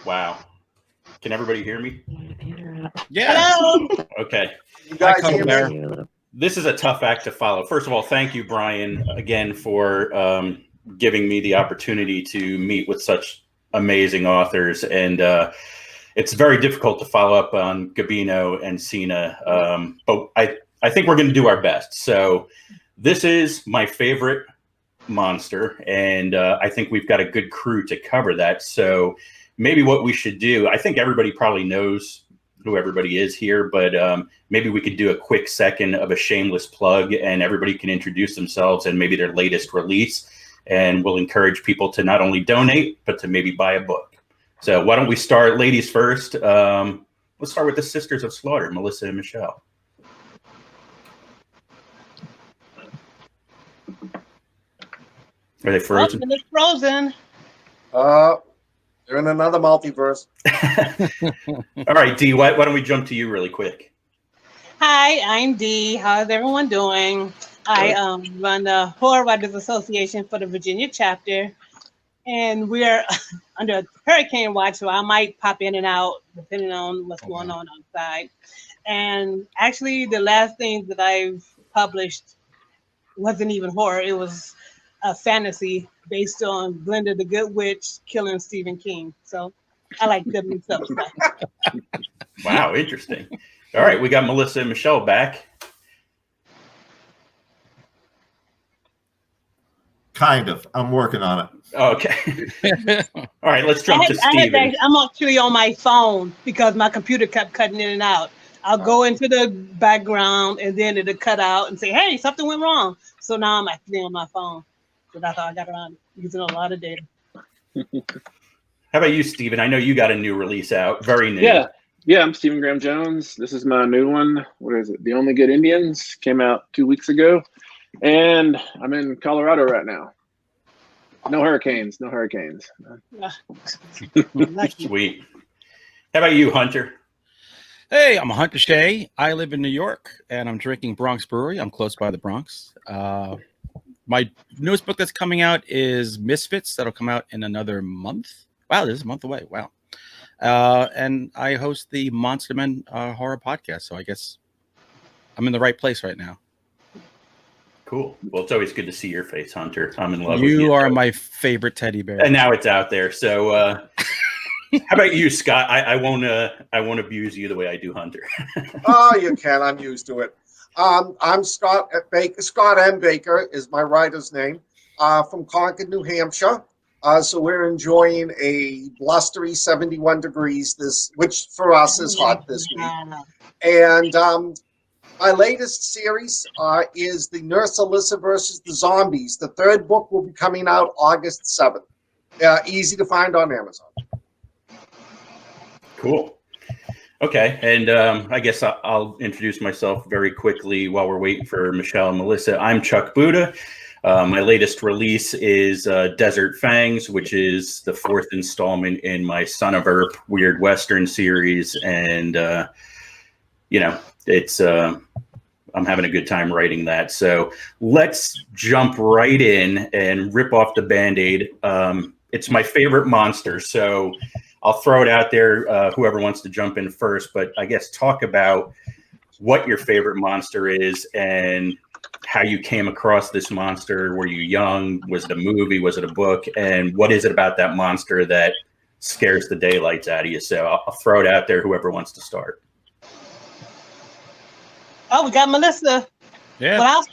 Wow. Can everybody hear me? Yeah. Hello. Okay. You guys hear there. me? This is a tough act to follow. First of all, thank you, Brian, again for giving me the opportunity to meet with such amazing authors. And it's very difficult to follow up on Gabino and Cena, but I think we're going to do our best. So this is my favorite monster, and I think we've got a good crew to cover that. So maybe what we should do, I think everybody probably knows who everybody is here, but maybe we could do a quick second of a shameless plug and everybody can introduce themselves and maybe their latest release. And we'll encourage people to not only donate, but to maybe buy a book. So why don't we start, ladies first? Let's start with the Sisters of Slaughter, Melissa and Michelle. Are they frozen? It's frozen. They're in another multiverse. All right, Dee, why don't we jump to you really quick? Hi, I'm Dee. How's everyone doing? I run the Horror Writers Association for the Virginia chapter, and we're under hurricane watch, so I might pop in and out depending on what's going on outside. And actually, the last thing that I've published wasn't even horror. It was a fantasy based on Glenda the Good Witch killing Stephen King. So I like the mix up stuff. Wow, interesting. All right, we got Melissa and Michelle back. Kind of. I'm working on it. Okay. All right, let's jump to Stephen. I'm actually on my phone because my computer kept cutting in and out. I'll go into the background and then it'll cut out and say, hey, something went wrong. So now I'm actually on my phone. So that's how I got around using a lot of data. How about you, Stephen? I know you got a new release out, very new. Yeah, I'm Stephen Graham Jones. This is my new one. What is it? The Only Good Indians came out 2 weeks ago. And I'm in Colorado right now. No hurricanes. Sweet. How about you, Hunter? Hey, I'm Hunter Shea. I live in New York, and I'm drinking Bronx Brewery. I'm close by the Bronx. My newest book that's coming out is Misfits. That'll come out in another month. Wow, this is a month away. Wow. And I host the Monster Men horror podcast, so I guess I'm in the right place right now. Cool. Well, it's always good to see your face, Hunter. I'm in love with you. You are my favorite teddy bear. And now it's out there. So how about you, Scott? I won't abuse you the way I do Hunter. Oh, you can. I'm used to it. I'm Scott Baker. Scott M. Baker is my writer's name, from Concord, New Hampshire. So we're enjoying a blustery 71 degrees, which for us is hot this week. And my latest series is the Nurse Alyssa versus the Zombies. The third book will be coming out August 7th. Easy to find on Amazon. Cool. Okay, and I guess I'll introduce myself very quickly while we're waiting for Michelle and Melissa. I'm Chuck Buda. My latest release is Desert Fangs, which is the fourth installment in my Son of Earp Weird Western series. And, it's I'm having a good time writing that. So let's jump right in and rip off the Band-Aid. It's my favorite monster. So I'll throw it out there, whoever wants to jump in first. But I guess talk about what your favorite monster is and how you came across this monster. Were you young? Was it a movie? Was it a book? And what is it about that monster that scares the daylights out of you? So I'll throw it out there, whoever wants to start. Oh, we got Melissa. Yeah. Well,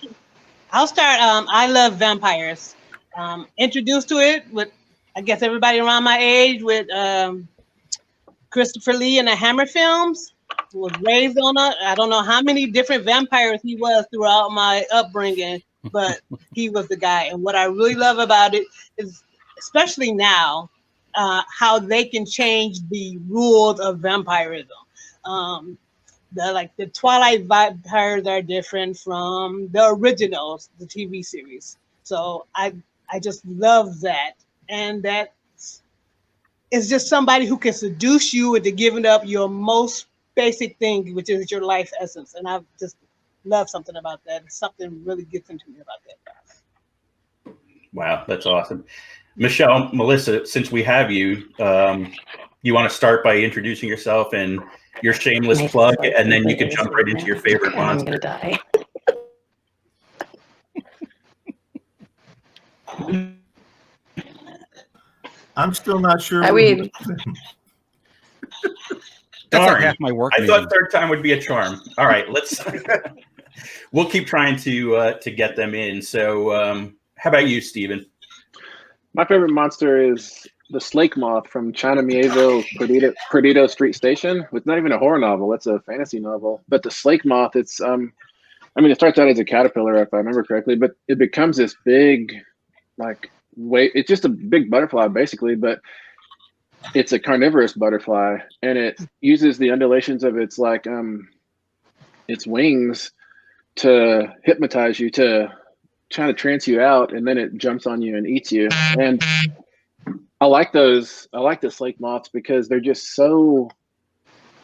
I'll start. I love vampires. Introduced to it with, I guess, everybody around my age with Christopher Lee and the Hammer films. Was raised on I don't know how many different vampires he was throughout my upbringing, but he was the guy. And what I really love about it is, especially now, how they can change the rules of vampirism. The Twilight vampires are different from the originals, the TV series. So I just love that. And that is just somebody who can seduce you into giving up your most basic thing, which is your life essence. And I just love something about that. Something really gets into me about that. Wow, that's awesome. Michelle, Melissa, since we have you, you want to start by introducing yourself and your shameless plug, and then you can jump right into your favorite monster. I'm gonna die. I'm still not sure. I mean, That's Darn. like half my work. I meeting. thought third time would be a charm. All right, let's. We'll keep trying to get them in. So, how about you, Steven? My favorite monster is the slake moth from China Mieville Perdido Street Station. It's not even a horror novel; it's a fantasy novel. But the slake moth, it's I mean, it starts out as a caterpillar, if I remember correctly, but it becomes this big, like, it's just a big butterfly, basically, but it's a carnivorous butterfly, and it uses the undulations of its its wings to hypnotize you, to try to trance you out, and then it jumps on you and eats you. And I like the slake moths because they're just so,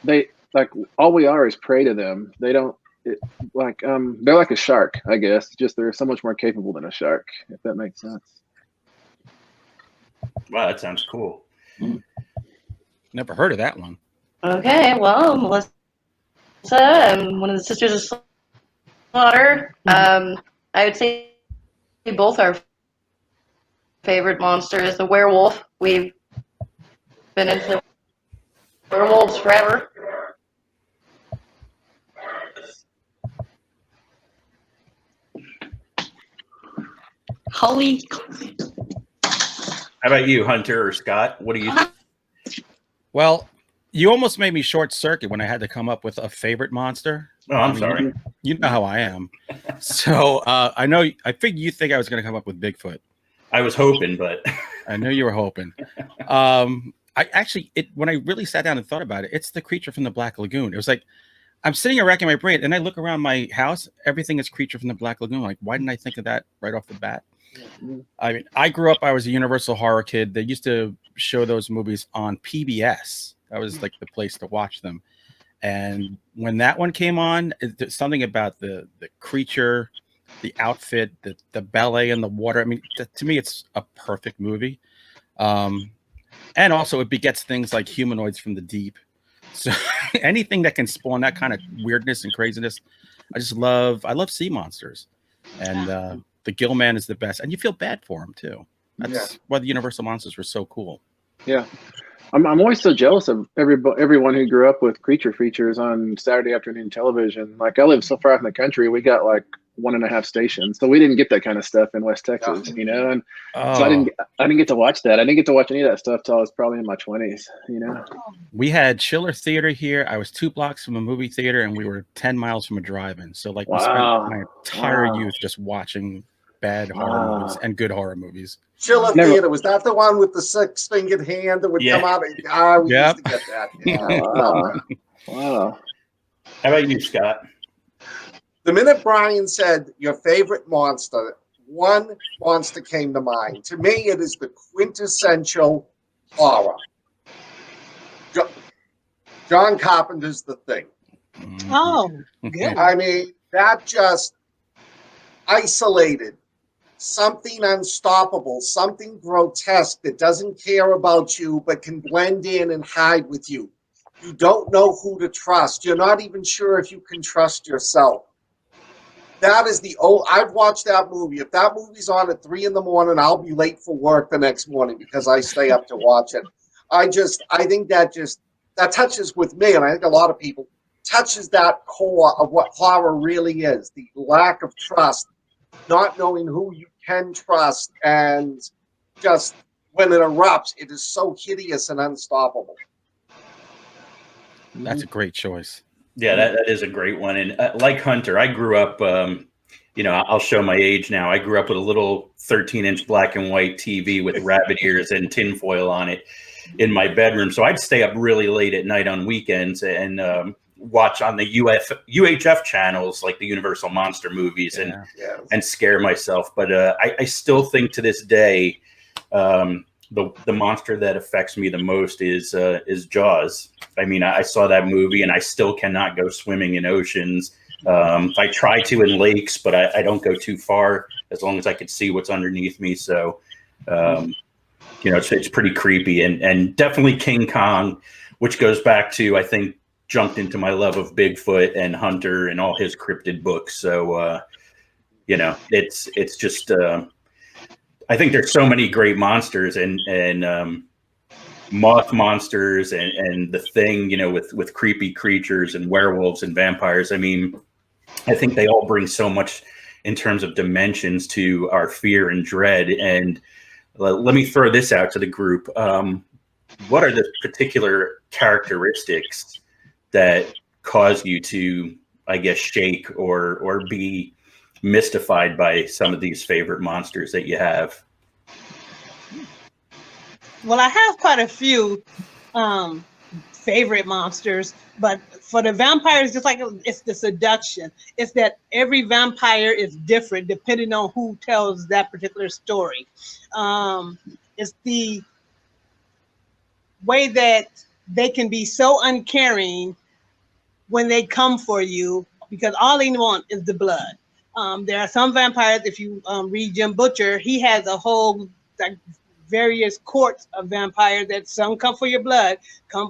they like, all we are is prey to them. They don't they're like a shark, I guess, just they're so much more capable than a shark, if that makes sense. Wow, that sounds cool. Never heard of that one. okay, well, Melissa, I'm one of the Sisters of Slaughter. I would say both our favorite monster is the werewolf. We've been into werewolves forever. Holy. How about you, Hunter or Scott? What do you think? Well, you almost made me short circuit when I had to come up with a favorite monster. Oh, I'm sorry. You know how I am. So I figured you think I was going to come up with Bigfoot. I was hoping, but I knew you were hoping. When I really sat down and thought about it, it's the creature from the Black Lagoon. It was like, I'm sitting here racking my brain, and I look around my house, everything is creature from the Black Lagoon. Like, why didn't I think of that right off the bat? I mean, I grew up, I was a Universal horror kid. They used to show those movies on PBS. That was like the place to watch them. And when that one came on, there's something about the creature, the outfit, the ballet in the water. I mean, to me, it's a perfect movie. And also it begets things like humanoids from the deep. So anything that can spawn that kind of weirdness and craziness, I love sea monsters. And the Gill Man is the best. And you feel bad for him too. That's why the Universal monsters were so cool. Yeah. I'm always so jealous of everyone who grew up with creature features on Saturday afternoon television. Like, I live so far out in the country, we got like 1.5 stations, so we didn't get that kind of stuff in West Texas, you know. And so I didn't get to watch that. I didn't get to watch any of that stuff till I was probably in my 20s, you know. We had Schiller Theater here. I was 2 blocks from a movie theater, and we were 10 miles from a drive-in. So like, we spent my entire youth just watching bad horror movies and good horror movies. Schiller Theater, was that the one with the 6-fingered hand that would come out? We used to get that. Wow. How about you, Scott? The minute Brian said your favorite monster, one monster came to mind. To me, it is the quintessential horror. John Carpenter's The Thing. Oh, good. I mean, that just isolated something unstoppable, something grotesque that doesn't care about you but can blend in and hide with you. You don't know who to trust. You're not even sure if you can trust yourself. That is I've watched that movie. If that movie's on at 3 a.m, I'll be late for work the next morning because I stay up to watch it. I think that touches with me, and I think a lot of people, touches that core of what horror really is, the lack of trust, not knowing who you can trust, and just when it erupts, it is so hideous and unstoppable. That's a great choice. Yeah, that is a great one. And like Hunter, I grew up, I'll show my age now. I grew up with a little 13-inch black and white TV with rabbit ears and tinfoil on it in my bedroom. So I'd stay up really late at night on weekends and watch on the UHF channels, like the Universal monster movies, and scare myself. But I still think to this day, the monster that affects me the most is Jaws. I mean, I saw that movie and I still cannot go swimming in oceans. I try to in lakes, but I don't go too far as long as I can see what's underneath me. So it's pretty creepy, and definitely King Kong, which goes back to, I think, jumped into my love of Bigfoot and Hunter and all his cryptid books. So, it's just, I think there's so many great monsters and moth monsters and the Thing, with creepy creatures and werewolves and vampires. I mean, I think they all bring so much in terms of dimensions to our fear and dread. And let me throw this out to the group. What are the particular characteristics that cause you to, I guess, shake or be mystified by some of these favorite monsters that you have? Well, I have quite a few favorite monsters, but for the vampires, just like it's the seduction. It's that every vampire is different depending on who tells that particular story. It's the way that they can be so uncaring when they come for you, because all they want is the blood. There are some vampires, if you read Jim Butcher, he has a whole various courts of vampires that some come for your blood,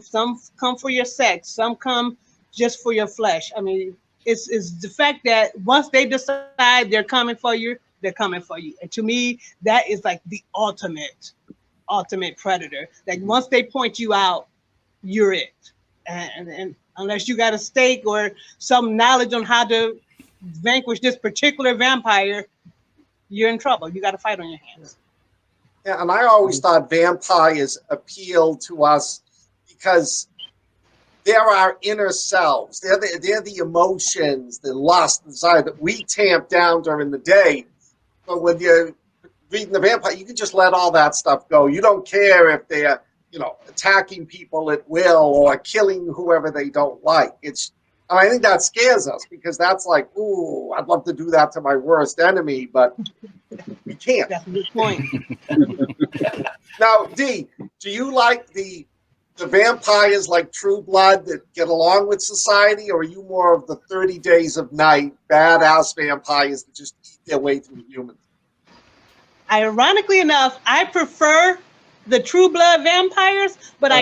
some come for your sex, some come just for your flesh. I mean, it's the fact that once they decide they're coming for you, they're coming for you. And to me, that is like the ultimate predator. Like once they point you out, you're it. And unless you got a stake or some knowledge on how to vanquish this particular vampire, you're in trouble. You got a fight on your hands. Yeah, and I always thought vampires appealed to us because they're our inner selves. They're the emotions, the lust, the desire that we tamp down during the day. But when you're reading the vampire, you can just let all that stuff go. You don't care if they're, attacking people at will or killing whoever they don't like. And I think that scares us because that's like, ooh, I'd love to do that to my worst enemy, but we can't. That's a good point. Now, Dee, do you like the vampires like True Blood that get along with society, or are you more of the 30 Days of Night badass vampires that just eat their way through humans? Ironically enough, I prefer the True Blood vampires, but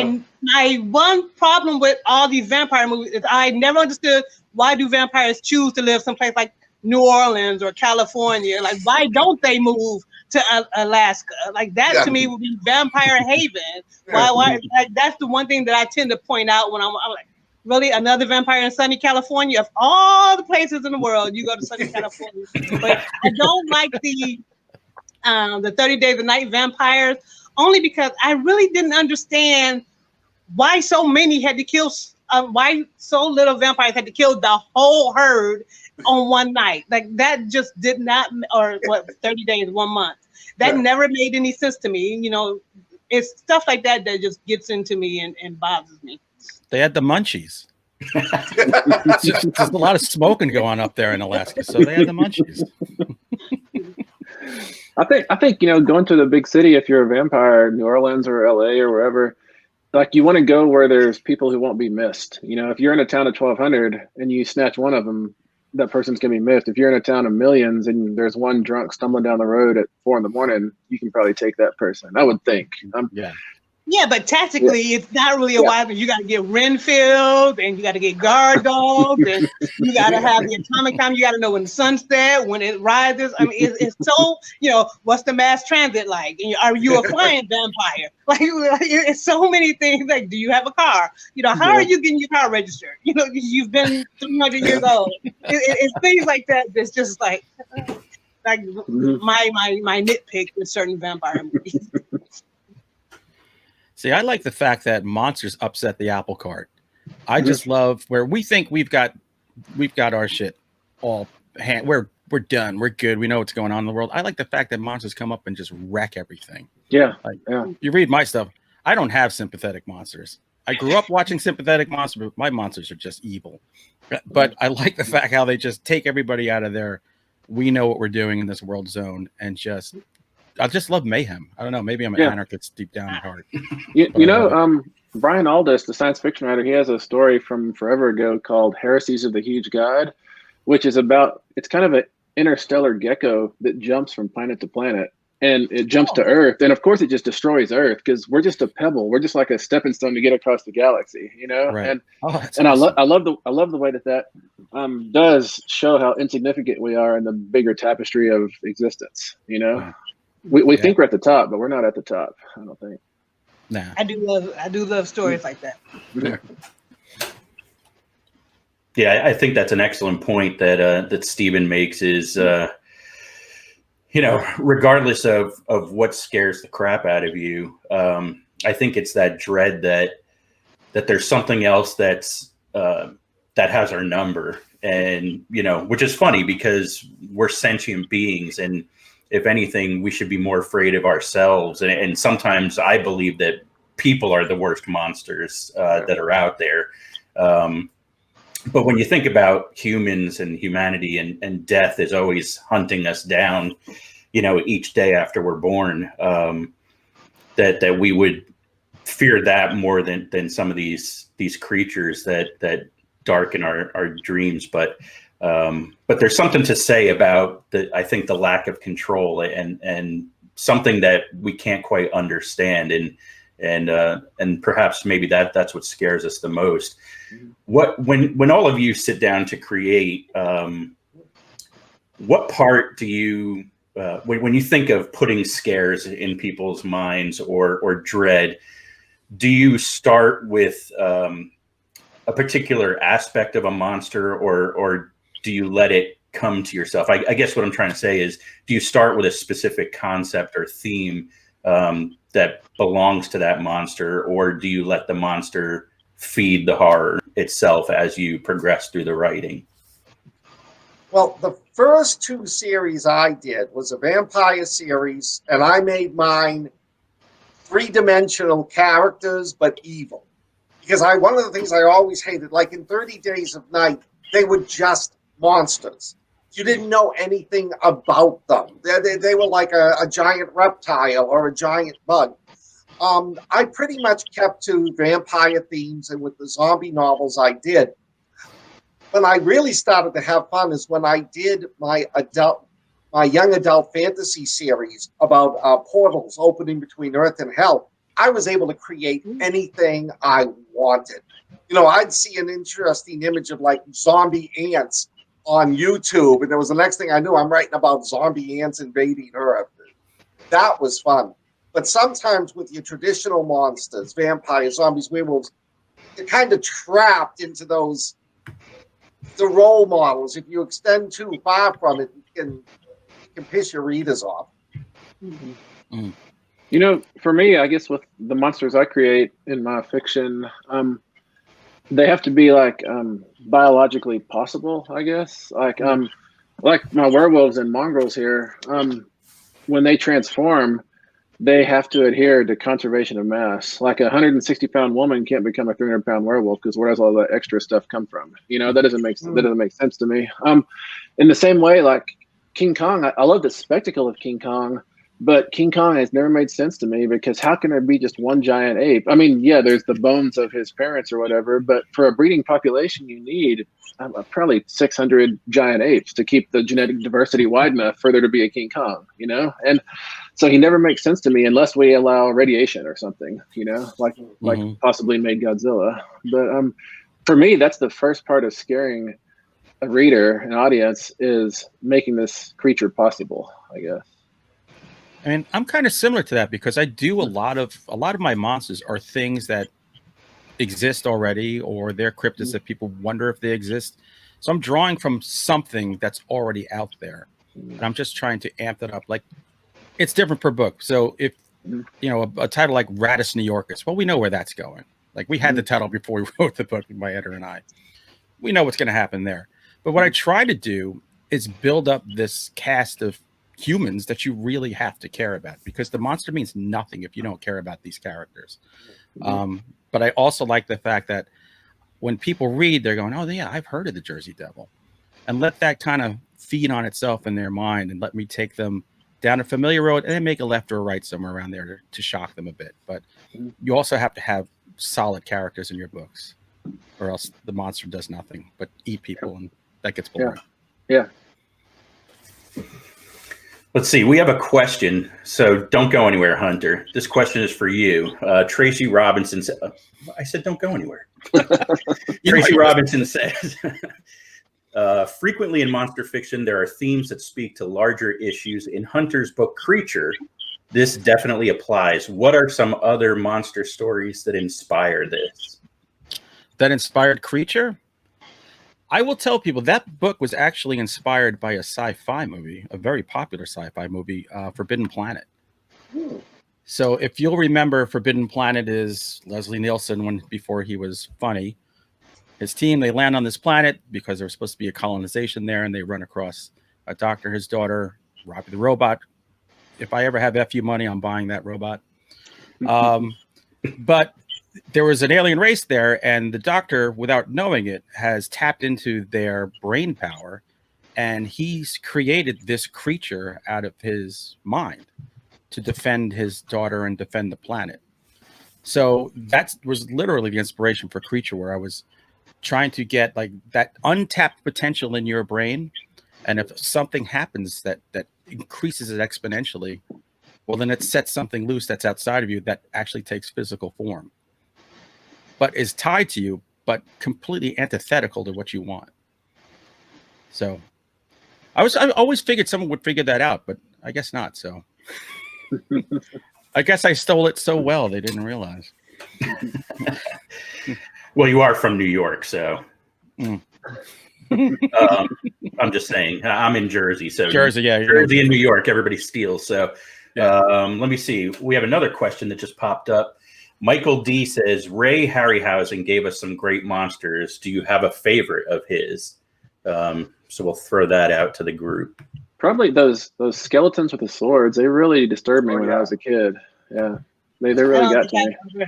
my one problem with all these vampire movies is I never understood, why do vampires choose to live someplace like New Orleans or California? Like, why don't they move to Alaska? Like that to me would be vampire haven. Why? Like that's the one thing that I tend to point out when I'm like, really, another vampire in sunny California? Of all the places in the world, you go to sunny California. But I don't like the 30 Days of Night vampires, only because I really didn't understand why so many had to kill, why so little vampires had to kill the whole herd on one night. Like that just did not, or 30 days, 1 month. That never made any sense to me. It's stuff like that that just gets into me and bothers me. They had the munchies. There's a lot of smoking going up there in Alaska, so they had the munchies. I think going to the big city, if you're a vampire, New Orleans or LA or wherever, like you want to go where there's people who won't be missed. If you're in a town of 1,200 and you snatch one of them, that person's gonna be missed. If you're in a town of millions and there's one drunk stumbling down the road at 4 a.m, you can probably take that person, I would think. Yeah, but tactically, it's not really a wise. You got to get Renfield, and you got to get guard dogs, and you got to have the atomic time. You got to know when the sun's set, when it rises. I mean, it's so, what's the mass transit like? And are you a flying vampire? Like, it's so many things. Like, do you have a car? How are you getting your car registered? You've been 300 years old. It's things like that that's just like my nitpick with certain vampire movies. See, I like the fact that monsters upset the apple cart. I just love where we think we've got our shit all we're done. We're good. We know what's going on in the world. I like the fact that monsters come up and just wreck everything. Yeah. You read my stuff. I don't have sympathetic monsters. I grew up watching sympathetic monsters, but my monsters are just evil. But I like the fact how they just take everybody out of their, we know what we're doing in this world zone, and I just love mayhem. I don't know. Maybe I'm an anarchist deep down at heart. Brian Aldiss, the science fiction writer, he has a story from forever ago called Heresies of the Huge God, which is about, it's kind of an interstellar gecko that jumps from planet to planet. and it jumps to Earth, and of course it just destroys Earth because we're just a pebble. We're just like a stepping stone to get across the galaxy, you know. Right. And That's and awesome. I love the way that does show how insignificant we are in the bigger tapestry of existence. You know, Right. we Yeah. think we're at the top, but we're not at the top. I don't think. Nah. I do love stories like that. Yeah, I think that's an excellent point that Stephen makes. Is regardless of what scares the crap out of you, I think it's that dread that there's something else that has our number, and which is funny because we're sentient beings, and if anything, we should be more afraid of ourselves. And sometimes I believe that people are the worst monsters that are out there. But when you think about humans and humanity, and death is always hunting us down, each day after we're born, that we would fear that more than some of these creatures that darken our dreams. But there's something to say about I think the lack of control and something that we can't quite understand, and perhaps maybe that's what scares us the most. When all of you sit down to create, what part do you when you think of putting scares in people's minds or dread, do you start with a particular aspect of a monster, or do you let it come to yourself? I guess what I'm trying to say is, do you start with a specific concept or theme that belongs to that monster, or do you let the monster feed the horror itself as you progress through the writing? Well, the first 2 series I did was a vampire series, and I made mine 3-dimensional characters, but evil. Because one of the things I always hated, like in 30 Days of Night, they were just monsters. You didn't know anything about them. They were like a giant reptile or a giant bug. I pretty much kept to vampire themes, and with the zombie novels I did. When I really started to have fun is when I did my young adult fantasy series about portals opening between Earth and Hell. I was able to create anything I wanted. I'd see an interesting image of like zombie ants on YouTube, and there was the next thing I knew, I'm writing about zombie ants invading Earth. That was fun. But sometimes with your traditional monsters, vampires, zombies, werewolves, you're kind of trapped into the role models. If you extend too far from it, you can piss your readers off. For me, I guess with the monsters I create in my fiction, they have to be like biologically possible, I guess. Like my werewolves and mongrels here, when they transform, they have to adhere to conservation of mass. Like a 160-pound woman can't become a 300-pound werewolf, because where does all that extra stuff come from? That doesn't make sense to me. In the same way, like King Kong, I love the spectacle of King Kong, but King Kong has never made sense to me, because how can there be just one giant ape? I mean, yeah, there's the bones of his parents or whatever, but for a breeding population, you need probably 600 giant apes to keep the genetic diversity wide enough for there to be a King Kong, And so he never makes sense to me unless we allow radiation or something, like possibly made Godzilla. But for me, that's the first part of scaring a reader, an audience, is making this creature possible, I guess. I mean, I'm kind of similar to that, because I do a lot of my monsters are things that exist already, or they're cryptids that people wonder if they exist. So I'm drawing from something that's already out there, and I'm just trying to amp it up. Like, it's different per book. So if a title like Radis New Yorkers, well, we know where that's going. Like, we had the title before we wrote the book, my editor and I. We know what's going to happen there. But what I try to do is build up this cast of humans that you really have to care about, because the monster means nothing if you don't care about these characters. But I also like the fact that when people read, they're going, oh yeah, I've heard of the Jersey Devil, and let that kind of feed on itself in their mind, and let me take them down a familiar road and then make a left or a right somewhere around there to shock them a bit. But you also have to have solid characters in your books, or else the monster does nothing but eat people, and that gets boring. Yeah. Let's see. We have a question, so don't go anywhere, Hunter. This question is for you. Tracy Robinson said, I said don't go anywhere. Tracy Robinson says, frequently in monster fiction, there are themes that speak to larger issues. In Hunter's book, Creature, this definitely applies. What are some other monster stories that inspire this? That inspired Creature? I will tell people that book was actually inspired by a sci-fi movie, a very popular sci-fi movie, Forbidden Planet. So if you'll remember, Forbidden Planet is Leslie Nielsen before he was funny. His team, they land on this planet because there's supposed to be a colonization there, and they run across a doctor, his daughter, Robbie the robot. If I ever have FU money, I'm buying that robot. But there was an alien race there, and the doctor, without knowing it, has tapped into their brain power, and he's created this creature out of his mind to defend his daughter and defend the planet. So that was literally the inspiration for Creature, where I was trying to get like that untapped potential in your brain, and if something happens that increases it exponentially, well, then it sets something loose that's outside of you that actually takes physical form, but is tied to you, but completely antithetical to what you want. So I always figured someone would figure that out, but I guess not. So I guess I stole it so well they didn't realize. Well, you are from New York, so I'm just saying. I'm in Jersey, so Jersey and New York, everybody steals. So let me see. We have another question that just popped up. Michael D says, Ray Harryhausen gave us some great monsters. Do you have a favorite of his? So we'll throw that out to the group. Probably those skeletons with the swords. They really disturbed me when I was a kid. Yeah, they really got to me.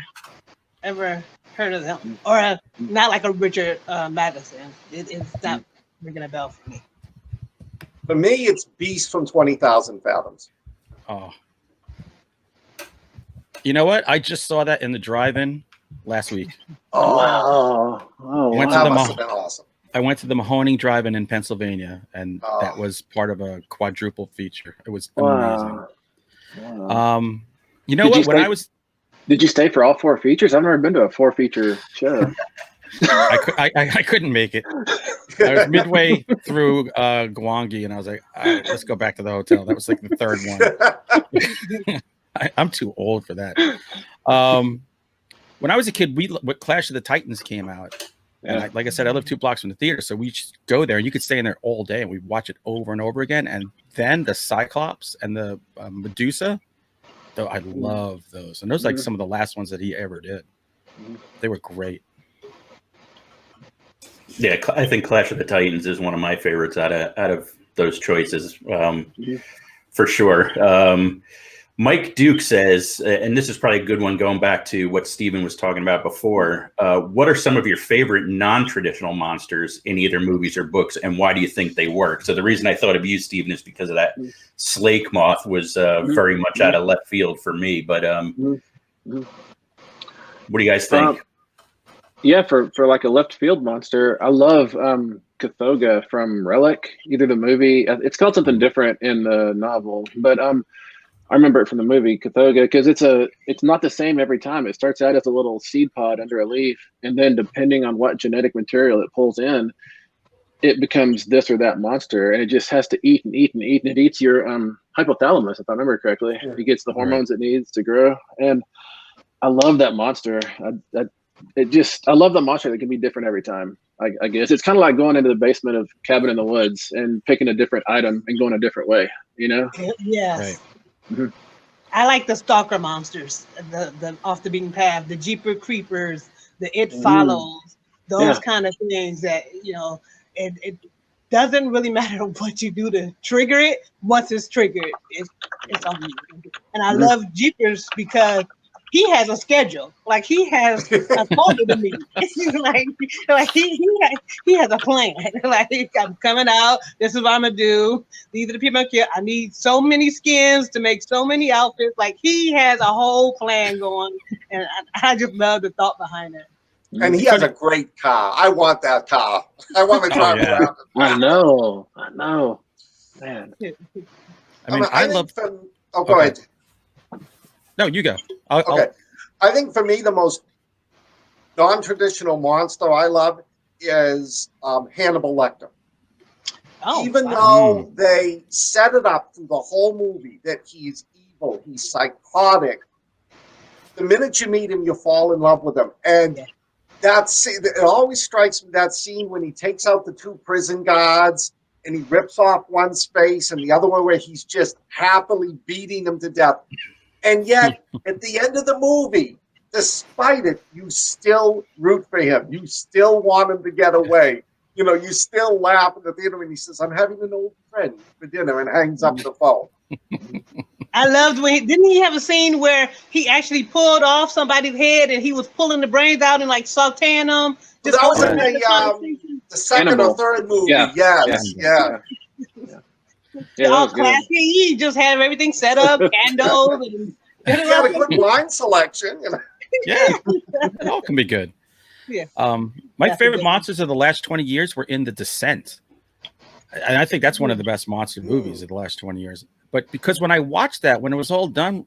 Ever heard of them? Or not like a Richard Madison. It's not ringing a bell for me. For me, it's Beast from 20,000 Fathoms. Oh. You know what? I just saw that in the drive-in last week. Oh, Wow. That must have been awesome. I went to the Mahoning Drive-in in Pennsylvania, and that was part of a quadruple feature. It was amazing. Wow. You know what? Did you stay for all four features? I've never been to a 4-feature show. I couldn't make it. I was midway through Gwangi, and I was like, all right, let's go back to the hotel. That was like the third one. I'm too old for that. When I was a kid, Clash of the Titans came out. And like I said, I live 2 blocks from the theater, so we just go there, and you could stay in there all day, and we watch it over and over again. And then the Cyclops and the Medusa, though, I love those. And those are like some of the last ones that he ever did. They were great. Yeah, I think Clash of the Titans is one of my favorites out of those choices, for sure. Mike Duke says, and this is probably a good one going back to what Stephen was talking about before, what are some of your favorite non-traditional monsters in either movies or books, and why do you think they work? So the reason I thought of you, Stephen, is because of that Slake Moth was very much out of left field for me. But what do you guys think? Yeah, for like a left field monster, I love Cathoga from Relic, either the movie. It's called something different in the novel, but I remember it from the movie Cathoga because it's not the same every time. It starts out as a little seed pod under a leaf, and then depending on what genetic material it pulls in, it becomes this or that monster, and it just has to eat and eat and eat, and it eats your hypothalamus, if I remember correctly. It gets the hormones it needs to grow, and I love that monster. I love the monster that can be different every time. I guess it's kind of like going into the basement of Cabin in the Woods and picking a different item and going a different way, you know? Yes. Right. I like the stalker monsters, the off the beaten path, the Jeeper Creepers, the It Follows, those kind of things that, it doesn't really matter what you do to trigger it. Once it's triggered, it's on you. And I love Jeepers because he has a schedule. Like he has a quota to meet. like he has a plan. Like I'm coming out. This is what I'm gonna do. These are the people I kill. I need so many skins to make so many outfits. Like he has a whole plan going, and I just love the thought behind it. And he has a great car. I want that car. I want to drive around. I know, man. I mean, I love. Go Okay. ahead. No, you go. Okay. I think for me, the most non-traditional monster I love is Hannibal Lecter. Oh, Even wow. though they set it up through the whole movie that he's evil, he's psychotic, the minute you meet him, you fall in love with him. And it always strikes me, that scene when he takes out the two prison guards and he rips off one's face and the other one where he's just happily beating them to death. And yet, at the end of the movie, despite it, you still root for him. You still want him to get away. You know, you still laugh at the theater when he says, "I'm having an old friend for dinner," and hangs up the phone. I loved when didn't he have a scene where he actually pulled off somebody's head and he was pulling the brains out and like sauteing them? That was in the second Animal. or third movie. Yeah. Yes, yeah. Yeah, that All was good. classy. He just had everything set up, candles, and He had a good wine selection. You know? Yeah, it all can be good. Yeah. My That's favorite good. monsters of the last 20 years were in The Descent. And I think that's one of the best monster movies of the last 20 years. But because when I watched that, when it was all done,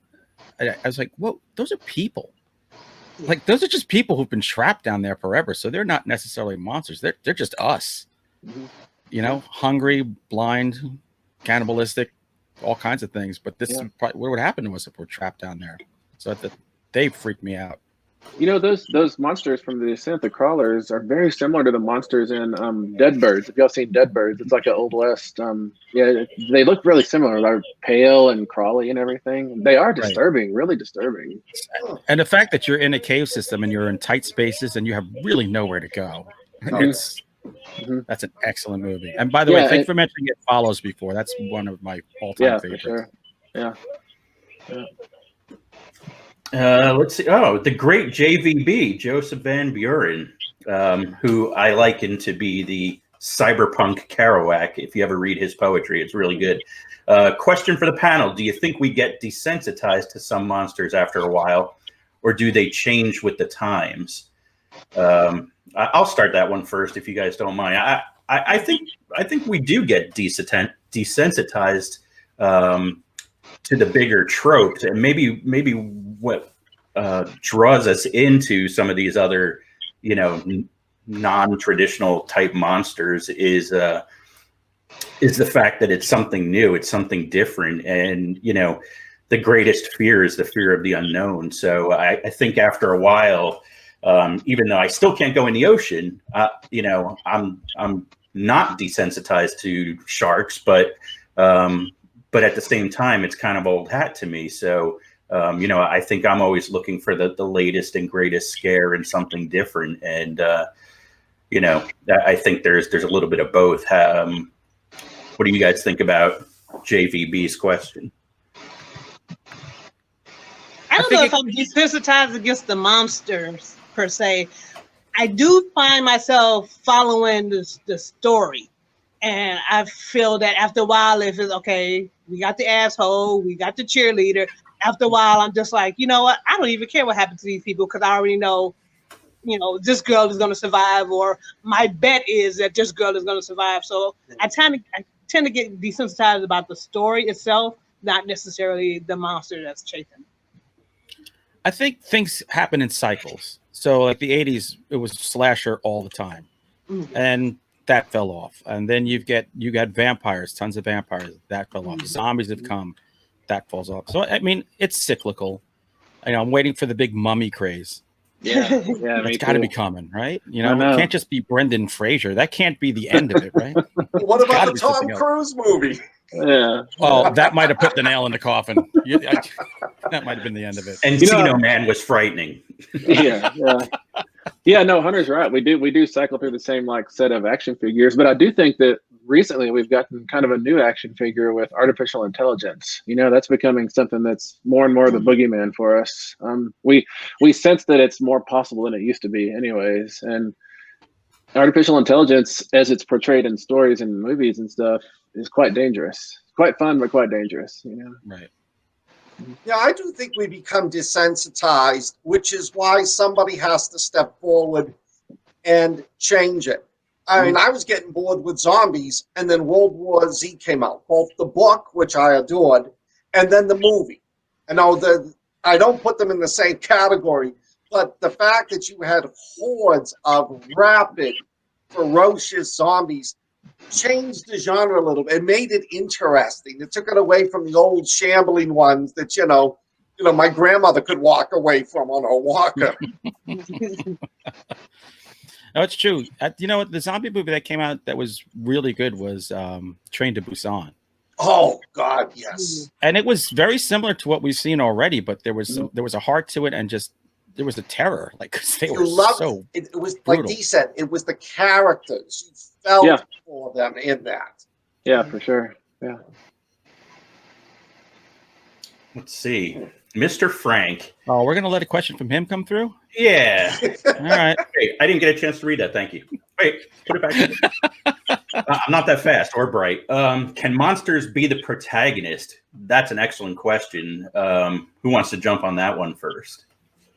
I was like, whoa, those are people. Like, those are just people who've been trapped down there forever. So they're not necessarily monsters. They're just us. You know, hungry, blind, cannibalistic, all kinds of things. But this is probably what would happen to us if we're trapped down there. So they freak me out. You know, those monsters from The Descent, the crawlers, are very similar to the monsters in Dead Birds. If y'all seen Dead Birds, it's like an Old West. They look really similar. They're pale and crawly and everything. They are disturbing, really disturbing. And the fact that you're in a cave system and you're in tight spaces and you have really nowhere to go. That's an excellent movie. And by the way, thanks for mentioning It Follows before. That's one of my all-time favorites. For sure. Let's see. Oh, the great JVB, Joseph Van Buren, who I liken to be the cyberpunk Kerouac. If you ever read his poetry, it's really good. Question for the panel. Do you think we get desensitized to some monsters after a while, or do they change with the times? I'll start that one first, if you guys don't mind. I think we do get desensitized to the bigger tropes, and maybe what draws us into some of these other, non-traditional type monsters is the fact that it's something new, it's something different, and the greatest fear is the fear of the unknown. So I think after a while, even though I still can't go in the ocean, I'm not desensitized to sharks, but at the same time, it's kind of old hat to me. So, I think I'm always looking for the latest and greatest scare and something different. And, I think there's a little bit of both. What do you guys think about JVB's question? I don't know if I'm desensitized against the monsters per se. I do find myself following the story. And I feel that after a while, if it's okay, we got the asshole, we got the cheerleader. After a while, I'm just like, you know what? I don't even care what happens to these people because I already know, this girl is going to survive, or my bet is that this girl is going to survive. So I tend to get desensitized about the story itself, not necessarily the monster that's chasing. I think things happen in cycles. So like the 80s, it was slasher all the time. And that fell off. And then you got vampires, tons of vampires, that fell off. Zombies have come, that falls off. So I mean, it's cyclical. I'm waiting for the big mummy craze. Yeah, it's got to be coming, right? It can't just be Brendan Fraser. That can't be the end of it, right? What about the Tom Cruise movie? Yeah. Oh, that might have put the nail in the coffin. That might have been the end of it. Encino Man was frightening. Yeah, no, Hunter's right. We do cycle through the same set of action figures, but I do think that recently we've gotten kind of a new action figure with artificial intelligence. That's becoming something that's more and more the boogeyman for us. We sense that it's more possible than it used to be anyways. And artificial intelligence, as it's portrayed in stories and movies and stuff, is quite dangerous. Quite fun, but quite dangerous, Right. Yeah, I do think we become desensitized, which is why somebody has to step forward and change it. I mean, I was getting bored with zombies, and then World War Z came out. Both the book, which I adored, and then the movie. And I don't put them in the same category, but the fact that you had hordes of rapid, ferocious zombies changed the genre a little bit. It made it interesting. It took it away from the old shambling ones that my grandmother could walk away from on her walker. No, it's true. You know what? The zombie movie that came out that was really good was Train to Busan. Oh God, yes. And it was very similar to what we've seen already, but there was a heart to it, and just there was a terror. Like 'cause they were so it was brutal. like Dee said, it was the characters. You felt for them in that. Yeah, for sure. Yeah. Let's see. Mr. Frank. Oh, we're gonna let a question from him come through? Yeah. All right. Hey, I didn't get a chance to read that. Thank you. Wait, put it back. I'm not that fast or bright. Can monsters be the protagonist? That's an excellent question. Who wants to jump on that one first?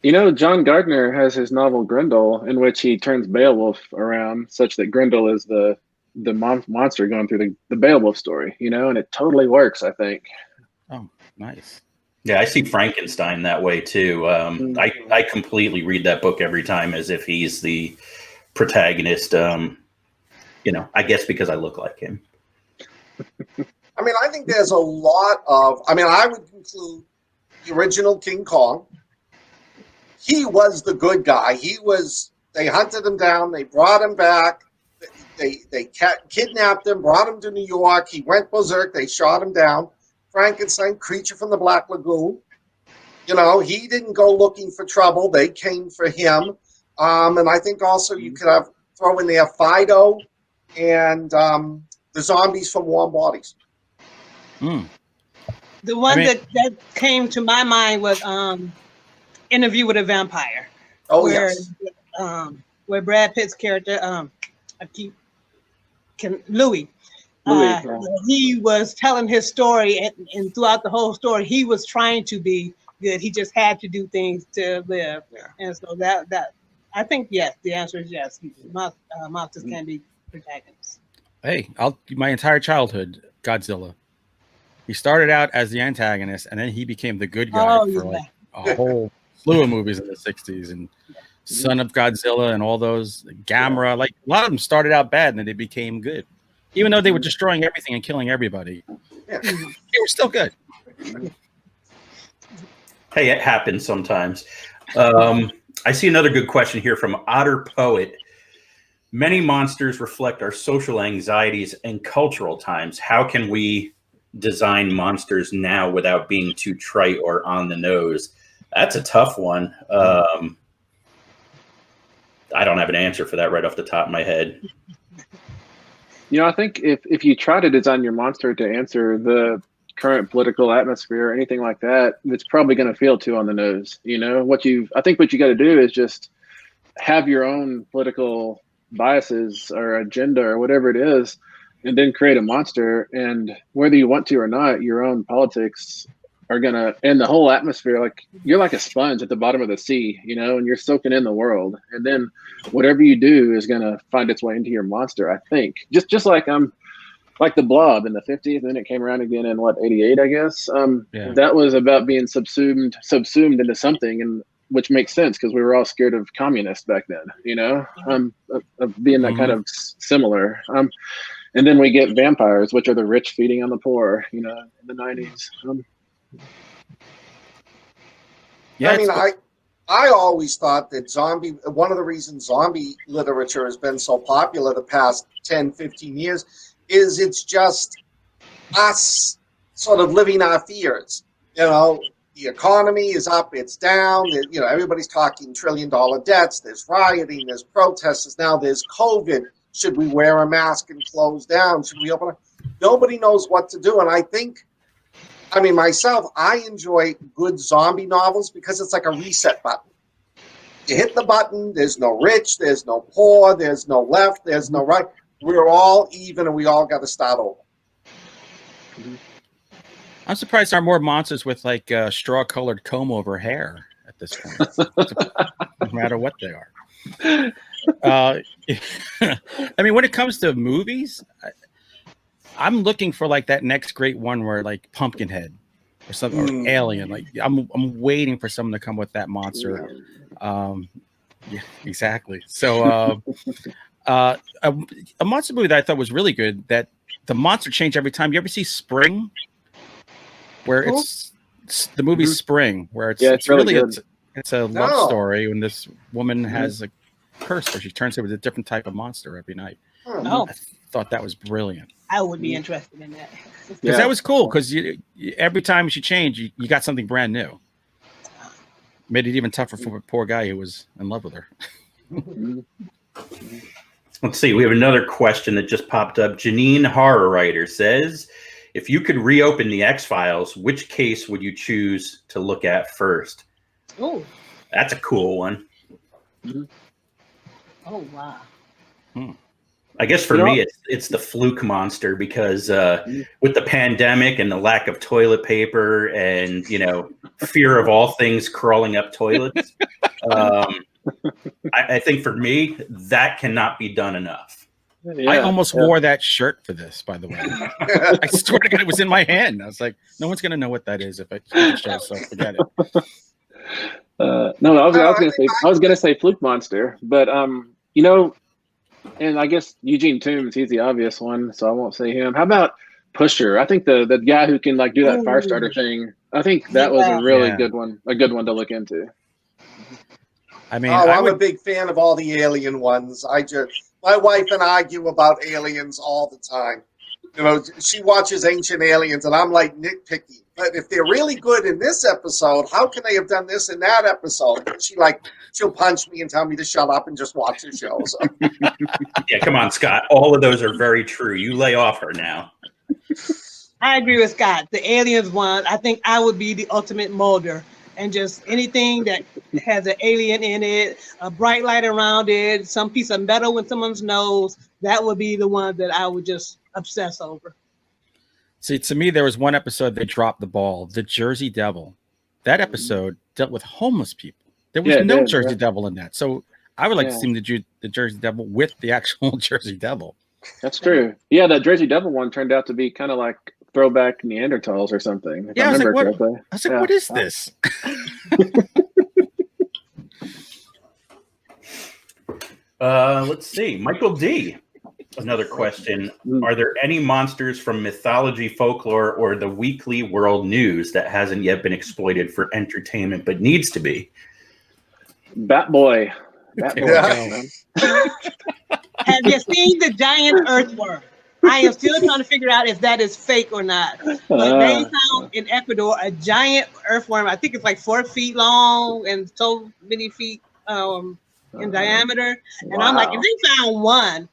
You know, John Gardner has his novel Grendel, in which he turns Beowulf around such that Grendel is the monster going through the Beowulf story, and it totally works, I think. Oh, nice. Yeah, I see Frankenstein that way too. I completely read that book every time as if he's the protagonist. I guess because I look like him. I mean, I think there's a lot of. I mean, I would include the original King Kong. He was the good guy. They hunted him down. They brought him back. They kidnapped him, brought him to New York. He went berserk. They shot him down. Frankenstein, creature from the Black Lagoon. He didn't go looking for trouble. They came for him. And I think also you could throw in there Fido and the zombies from Warm Bodies. The one that came to my mind was Interview with a Vampire. Oh, where, yes. Where Brad Pitt's character, Louis. He was telling his story, and throughout the whole story, he was trying to be good. He just had to do things to live, and so that I think yes. The answer is yes. Monsters can be protagonists. Hey, my entire childhood, Godzilla. He started out as the antagonist, and then he became the good guy for like a whole slew of movies in the '60s, and Son of Godzilla, and all those Gamera. Like a lot of them started out bad, and then they became good. Even though they were destroying everything and killing everybody, they were still good. Hey, it happens sometimes. I see another good question here from Otter Poet. Many monsters reflect our social anxieties and cultural times. How can we design monsters now without being too trite or on the nose? That's a tough one. I don't have an answer for that right off the top of my head. I think if you try to design your monster to answer the current political atmosphere or anything like that, it's probably going to feel too on the nose. I think what you got to do is just have your own political biases or agenda or whatever it is, and then create a monster. And whether you want to or not, your own politics are gonna, and the whole atmosphere, like you're like a sponge at the bottom of the sea, and you're soaking in the world. And then whatever you do is gonna find its way into your monster. I think just like like the Blob in the 50s, and then it came around again in 88, I guess. That was about being subsumed into something, and which makes sense because we were all scared of communists back then, of being that kind of similar. And then we get vampires, which are the rich feeding on the poor, in the 90s. I mean, I always thought that one of the reasons zombie literature has been so popular the past 10, 15 years is it's just us sort of living our fears. The economy is up, it's down. Everybody's talking $1 trillion debts. There's rioting, there's protests. Now there's COVID. Should we wear a mask and close down? Should we open up? Nobody knows what to do. And I mean, myself, I enjoy good zombie novels because it's like a reset button. You hit the button, there's no rich, there's no poor, there's no left, there's no right. We're all even, and we all got to start over. I'm surprised there are more monsters with like straw-colored comb-over hair at this point, no matter what they are. I mean, when it comes to movies, I'm looking for like that next great one where like Pumpkinhead or something or Alien. Like I'm waiting for someone to come with that monster. Yeah, exactly. So a monster movie that I thought was really good, that the monster changed every time. You ever see Spring? Where it's the movie Spring, where it's really it's a love story when this woman has a curse where she turns into a different type of monster every night. Oh, I thought that was brilliant. I would be interested in that. Because that was cool. Because every time she changed, you got something brand new. Made it even tougher for a poor guy who was in love with her. Let's see. We have another question that just popped up. Janine Horror Writer says, if you could reopen the X-Files, which case would you choose to look at first? Oh, That's a cool one. oh wow. I guess for me, it's the fluke monster because with the pandemic and the lack of toilet paper and, fear of all things crawling up toilets, I think for me, that cannot be done enough. Yeah, I almost wore that shirt for this, by the way. I swear to God, it was in my hand. I was like, no one's going to know what that is if I show, so forget it. No, I was gonna say fluke monster, but and I guess Eugene Toombs, he's the obvious one, so I won't say him. How about Pusher? I think the guy who can like do that fire starter thing. I think that was a really good one to look into. I mean, I'm a big fan of all the alien ones. My wife and I argue about aliens all the time. She watches Ancient Aliens, and I'm like nitpicky. But if they're really good in this episode, how can they have done this in that episode? She'll punch me and tell me to shut up and just watch the show. So. Yeah, come on, Scott. All of those are very true. You lay off her now. I agree with Scott. The aliens one, I think I would be the ultimate molder. And just anything that has an alien in it, a bright light around it, some piece of metal in someone's nose, that would be the one that I would just obsess over. See, to me, there was one episode they dropped the ball, the Jersey Devil. That episode dealt with homeless people. There was no Jersey Devil in that. So I would like to see the Jersey Devil with the actual Jersey Devil. That's true. Yeah, that Jersey Devil one turned out to be kind of like throwback Neanderthals or something. Yeah, I was like, what is this? Let's see. Michael D. Another question. Are there any monsters from mythology, folklore, or the weekly world news that hasn't yet been exploited for entertainment but needs to be? Batboy. Have you seen the giant earthworm? I am still trying to figure out if that is fake or not. But they found in Ecuador a giant earthworm. I think it's like 4 feet long and so many feet in diameter. And I'm like, if they found one,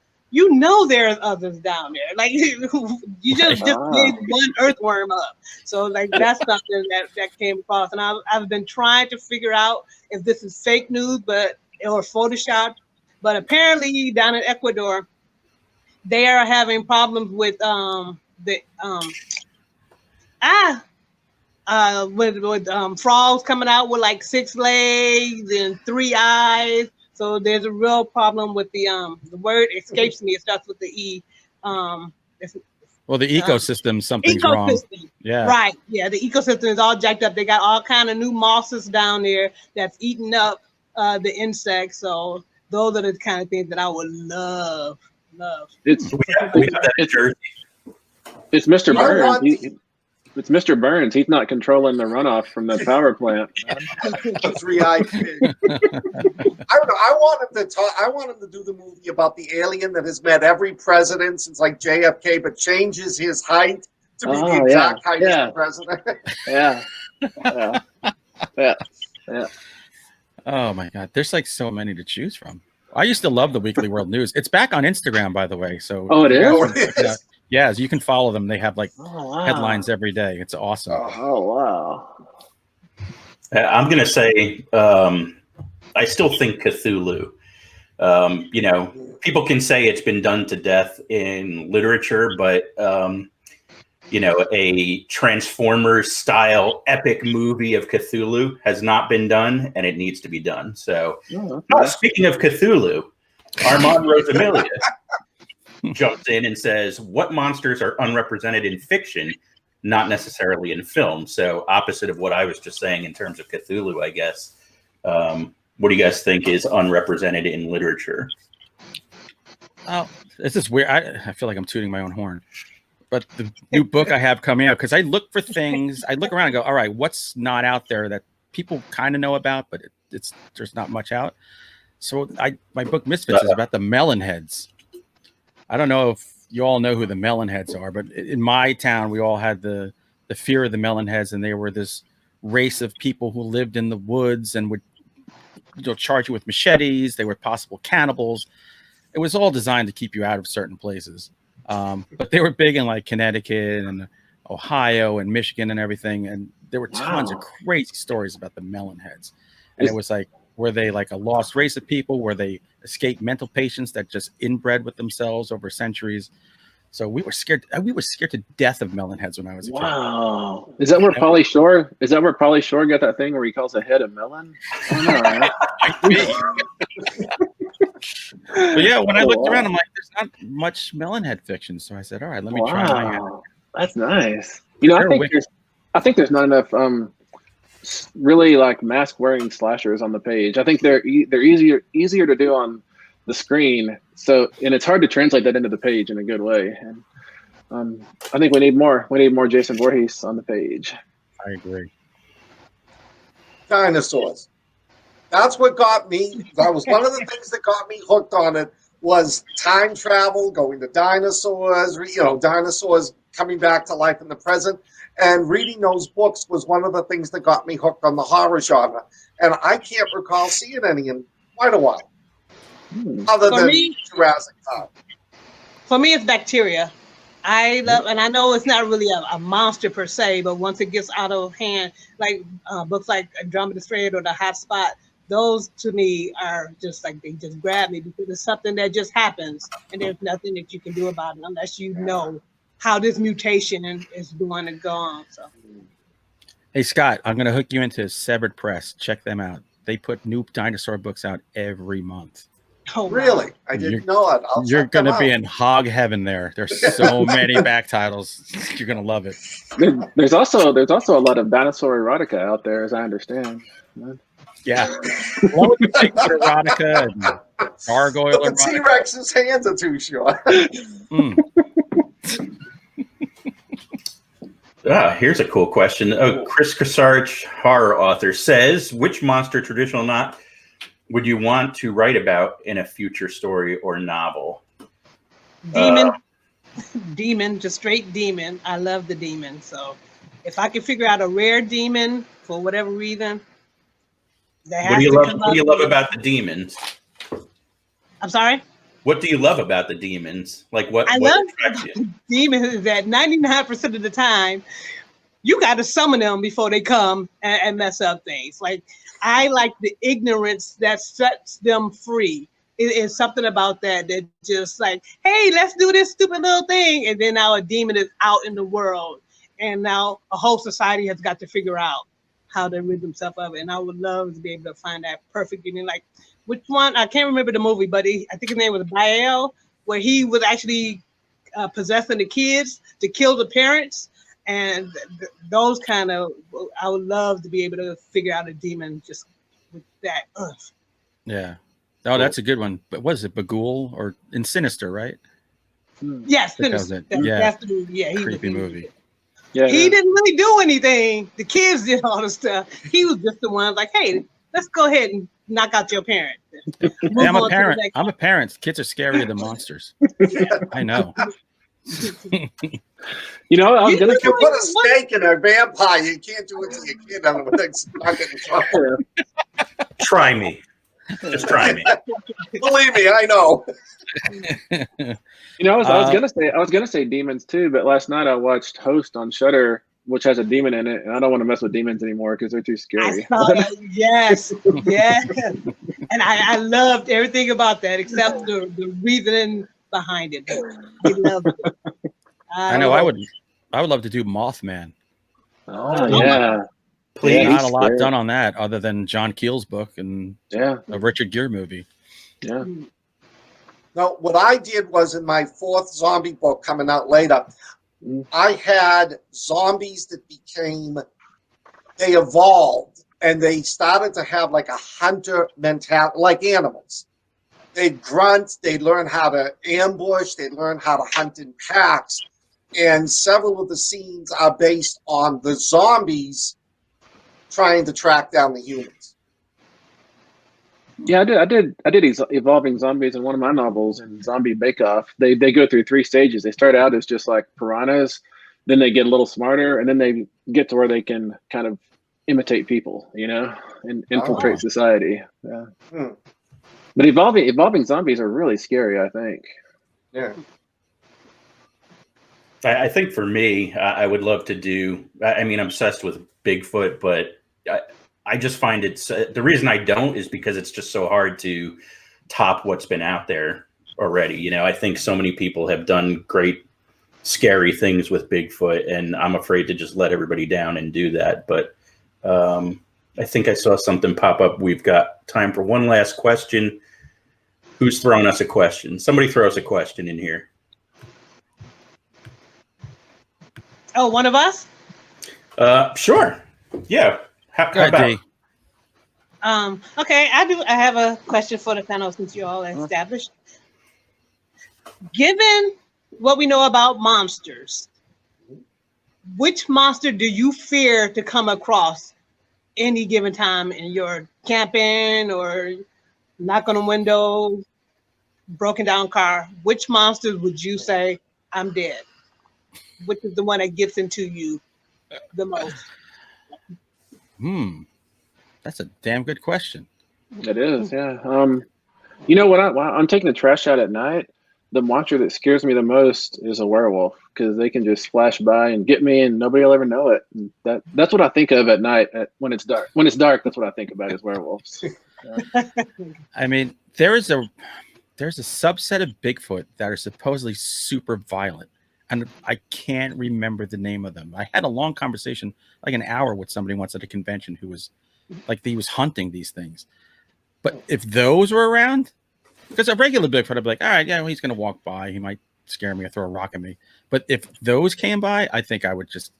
there's others down there. Like you just dig one earthworm up. So like that's something that came across. And I've been trying to figure out if this is fake news, or Photoshop. But apparently down in Ecuador, they are having problems with frogs coming out with like 6 legs and 3 eyes. So there's a real problem with the word escapes me. It starts with the E. Well, the ecosystem, something's wrong. Yeah. Right. Yeah, the ecosystem is all jacked up. They got all kind of new mosses down there that's eating up the insects. So those are the kind of things that I would love. It's Mr. Burns. It's Mr. Burns. He's not controlling the runoff from the power plant. 3-eyed pig. I don't know. I want him to do the movie about the alien that has met every president since like JFK, but changes his height to be the exact height of the president. Yeah. Oh my God, there's like so many to choose from. I used to love the Weekly World News. It's back on Instagram, by the way. So it is. Yeah, so you can follow them. They have like headlines every day. It's awesome. Oh wow. I'm gonna say I still think Cthulhu. People can say it's been done to death in literature, but a Transformers style epic movie of Cthulhu has not been done, and it needs to be done. So, speaking of Cthulhu, Armand Rosamilia jumps in and says, what monsters are unrepresented in fiction, not necessarily in film? So opposite of what I was just saying in terms of Cthulhu, I guess. What do you guys think is unrepresented in literature? Oh, this is weird. I feel like I'm tooting my own horn. But the new book I have coming out, because I look for things, I look around and go, all right, what's not out there that people kind of know about, but there's not much out. So my book Misfits is about the melon heads. I don't know if you all know who the melon heads are, but in my town, we all had the fear of the melon heads, and they were this race of people who lived in the woods and would charge you with machetes. They were possible cannibals. It was all designed to keep you out of certain places. But they were big in like Connecticut and Ohio and Michigan and everything. And there were tons of crazy stories about the melon heads. And it was like, were they like a lost race of people? Were they escaped mental patients that just inbred with themselves over centuries? So we were scared. We were scared to death of melon heads when I was a kid. Wow. Is that where Pauly Shore got that thing where he calls a head a melon? I don't know. But yeah, when I looked around, I'm like, there's not much melonhead fiction. So I said, all right, let me try my hand. That's nice. You know, I think there's not enough really like mask wearing slashers on the page. I think they're easier to do on the screen. So, and it's hard to translate that into the page in a good way. And I think we need more Jason Voorhees on the page. I agree. Dinosaurs. That's what got me. That was one of the things that got me hooked on it, was time travel, going to dinosaurs, dinosaurs coming back to life in the present. And reading those books was one of the things that got me hooked on the horror genre. And I can't recall seeing any in quite a while, other than Jurassic Park. For me, it's bacteria. I love, and I know it's not really a monster per se, but once it gets out of hand, like books like Andromeda's Thread or The Hot Spot, those to me are just like, they just grab me because it's something that just happens and there's nothing that you can do about it unless you know how this mutation is going to go on. So, hey Scott, I'm going to hook you into Severed Press. Check them out. They put new dinosaur books out every month. Oh, really? I didn't know it. You're going to be in hog heaven there. There's so many back titles. You're going to love it. There's also a lot of dinosaur erotica out there, as I understand. Yeah. Along with the Bigfoot erotica and gargoyle but the erotica. T-Rex's hands are too short. Here's a cool question. Chris Kassarch, horror author, says, which monster, traditional or not, would you want to write about in a future story or novel? Demon. Demon, just straight demon. I love the demon. So if I could figure out a rare demon for whatever reason, what do you love about the demons? I'm sorry? What do you love about the demons? Like what attracts you? Demons is that 99% of the time, you got to summon them before they come and mess up things. Like, I like the ignorance that sets them free. It is something about that just like, hey, let's do this stupid little thing. And then now a demon is out in the world. And now a whole society has got to figure out how to rid themselves of it. And I would love to be able to find that perfect union. Like, which one? I can't remember the movie, but I think his name was Baal, where he was actually possessing the kids to kill the parents. And those kind of, I would love to be able to figure out a demon just with that. Yeah. Oh, that's a good one. But what is it, Bagul or in Sinister, right? Yes, Sinister. That's the movie. Yeah, creepy movie. Yeah, he didn't really do anything. The kids did all the stuff. He was just the one like, hey, let's go ahead and knock out your parent. Hey, I'm a parent. I'm a parent. Kids are scarier than monsters. I know. You know, I was gonna put a snake in a vampire. You can't do it to your kid. I'm not getting trouble. Try me. Just try me. Believe me, I know. You know, I was gonna say demons too, but last night I watched Host on Shudder, which has a demon in it, and I don't want to mess with demons anymore because they're too scary. Yes, yes. And I loved everything about that except the reasoning behind it. I loved it. I know. I would love to do Mothman. Oh yeah. Please. Not a lot done on that other than John Keel's book and a Richard Gere movie. Yeah. No, what I did was in my 4th zombie book coming out later, I had zombies that they evolved and they started to have like a hunter mentality, like animals. They'd grunt, they'd learn how to ambush, they'd learn how to hunt in packs. And several of the scenes are based on the zombies trying to track down the humans. Yeah, I did these evolving zombies in one of my novels in Zombie Bake Off. They go through 3 stages. They start out as just like piranhas, then they get a little smarter, and then they get to where they can kind of imitate people, and infiltrate society. Yeah. But evolving zombies are really scary, I think. Yeah. I think for me, I would love to do. I mean, I'm obsessed with Bigfoot, but I just find the reason I don't is because it's just so hard to top what's been out there already. I think so many people have done great, scary things with Bigfoot, and I'm afraid to just let everybody down and do that. But I think I saw something pop up. We've got time for one last question. Who's throwing us a question? Somebody throw us a question in here. Oh, one of us? Sure. Yeah. How about? Okay, I have a question for the panel since you're all established. Given what we know about monsters, which monster do you fear to come across any given time in your camping or knock on a window, broken down car? Which monsters would you say, I'm dead? Which is the one that gets into you the most? That's a damn good question. It is, yeah. When I'm taking the trash out at night, the monster that scares me the most is a werewolf, because they can just flash by and get me, and nobody will ever know it. And that's what I think of at night when it's dark. When it's dark, that's what I think about is werewolves. I mean, there's a subset of Bigfoot that are supposedly super violent, and I can't remember the name of them. I had a long conversation, like an hour, with somebody once at a convention who was like, he was hunting these things. But if those were around, because a regular Bigfoot, I'd be like, all right, yeah, well, he's going to walk by. He might scare me or throw a rock at me. But if those came by, I think I would just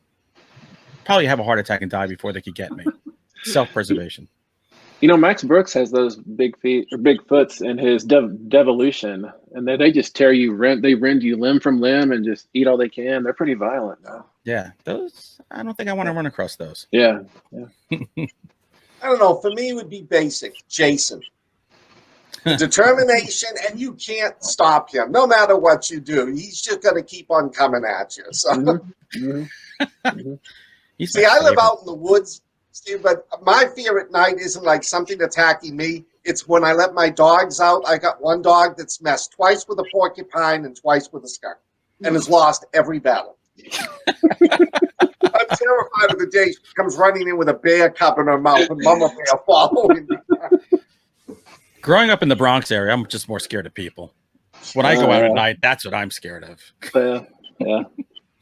probably have a heart attack and die before they could get me. Self-preservation. Max Brooks has those big feet or Bigfoots in his Devolution, and they just tear you, they rend you limb from limb and just eat all they can. They're pretty violent now. Yeah, those, I don't think I want to run across those. Yeah. I don't know. For me, it would be basic. Jason. Determination, and you can't stop him. No matter what you do, he's just going to keep on coming at you. So, See, I live out in the woods, Steve, but my fear at night isn't like something attacking me. It's when I let my dogs out. I got one dog that's messed twice with a porcupine and twice with a skunk, and has lost every battle. I'm terrified of the day she comes running in with a bear cub in her mouth and Mama Bear following me. Growing up in the Bronx area, I'm just more scared of people. When I go out at night, that's what I'm scared of.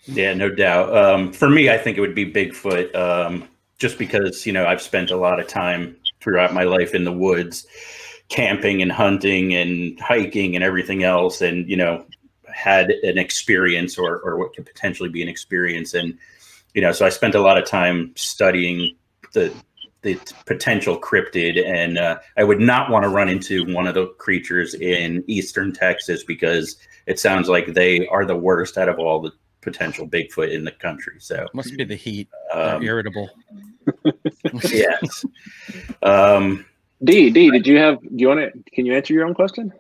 Yeah, no doubt. For me, I think it would be Bigfoot, just because, I've spent a lot of time throughout my life in the woods, camping and hunting and hiking and everything else, and, had an experience or what could potentially be an experience. And, so I spent a lot of time studying the potential cryptid, and I would not want to run into one of the creatures in eastern Texas, because it sounds like they are the worst out of all the potential Bigfoot in the country. So must be the heat. They're irritable. Yes. D, can you answer your own question?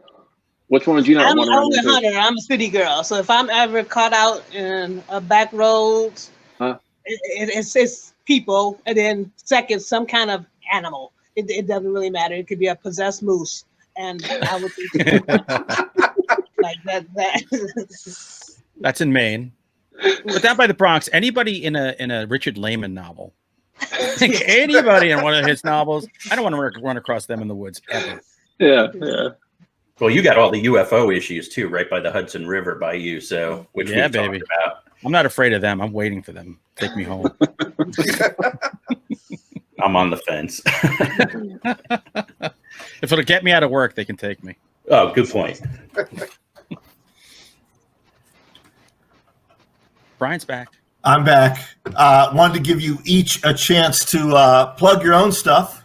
Which one would you not want to run into? I'm a hunter. I'm a city girl. So if I'm ever caught out in a back road, it's people, and then second, some kind of animal. It doesn't really matter. It could be a possessed moose, and I would think like that. That's in Maine. But down by the Bronx, anybody in a Richard Lehman novel, anybody in one of his novels, I don't want to run across them in the woods ever. Yeah. Well, you got all the UFO issues too, right by the Hudson River by you. So, which we've talked about. I'm not afraid of them. I'm waiting for them. Take me home. I'm on the fence. If it'll get me out of work, they can take me. Oh, good point. Brian's back. I'm back. Wanted to give you each a chance to plug your own stuff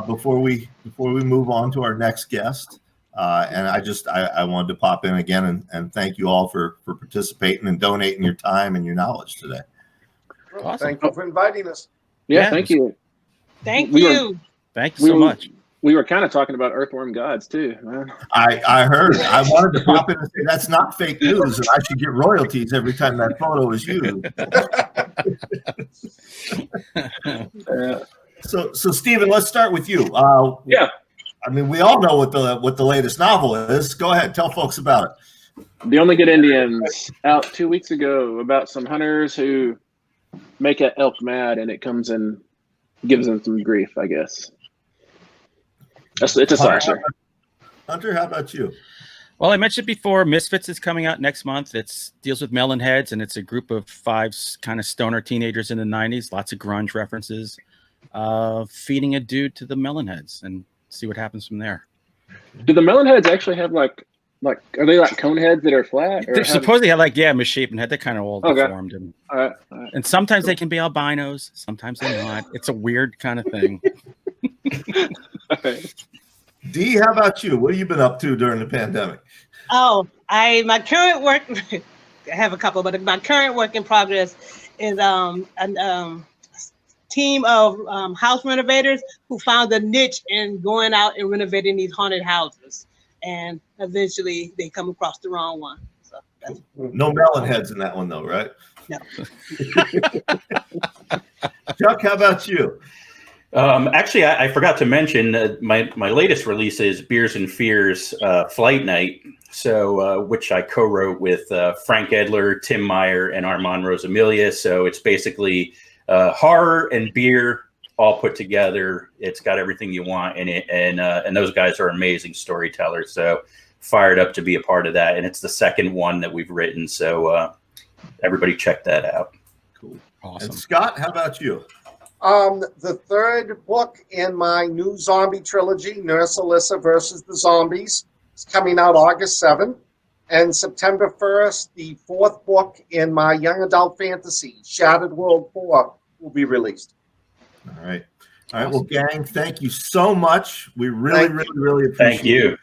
before we move on to our next guest. And I wanted to pop in again and thank you all for participating and donating your time and your knowledge today. Well, Awesome. Thank you for inviting us. Yeah, thank you. Thank We were- you. Thank you so much. We were kind of talking about earthworm gods too, man. I heard. I wanted to pop in and say that's not fake news, and I should get royalties every time that photo is used. So Stephen, let's start with you. Yeah. I mean, we all know what the latest novel is. Go ahead, tell folks about it. The Only Good Indians, out 2 weeks ago, about some hunters who make an elk mad, and it comes and gives them some grief, I guess. It's a slasher. Hunter, how about you? Well, I mentioned before, Misfits is coming out next month. It deals with melon heads, and it's a group of 5 kind of stoner teenagers in the 90s. Lots of grunge references. Feeding a dude to the melon heads and see what happens from there. Do the melon heads actually have like are they like cone heads that are flat? They're supposedly have misshapen head. They're kind of all Okay. deformed, and All right. and sometimes they can be albinos, sometimes they're not. It's a weird kind of thing. Okay. Dee, how about you? What have you been up to during the pandemic? Oh, my current work. I have a couple, but my current work in progress is a team of house renovators who found a niche in going out and renovating these haunted houses, and eventually they come across the wrong one. So that's No melon heads in that one, though, right? no. Chuck, how about you? Actually, I forgot to mention my latest release is Beers and Fears Flight Night, so which I co-wrote with Frank Edler, Tim Meyer, and Armand Rosamilia. So it's basically horror and beer all put together. It's got everything you want in it, and those guys are amazing storytellers. So fired up to be a part of that, and it's the second one that we've written. So everybody check that out. Cool. Awesome. And Scott, how about you? The third book in my new zombie trilogy, Nurse Alyssa versus the Zombies, is coming out August 7th. And September 1st, the fourth book in my young adult fantasy, Shattered World 4, will be released. All right. Well, gang, thank you so much. We really appreciate it. Thank you.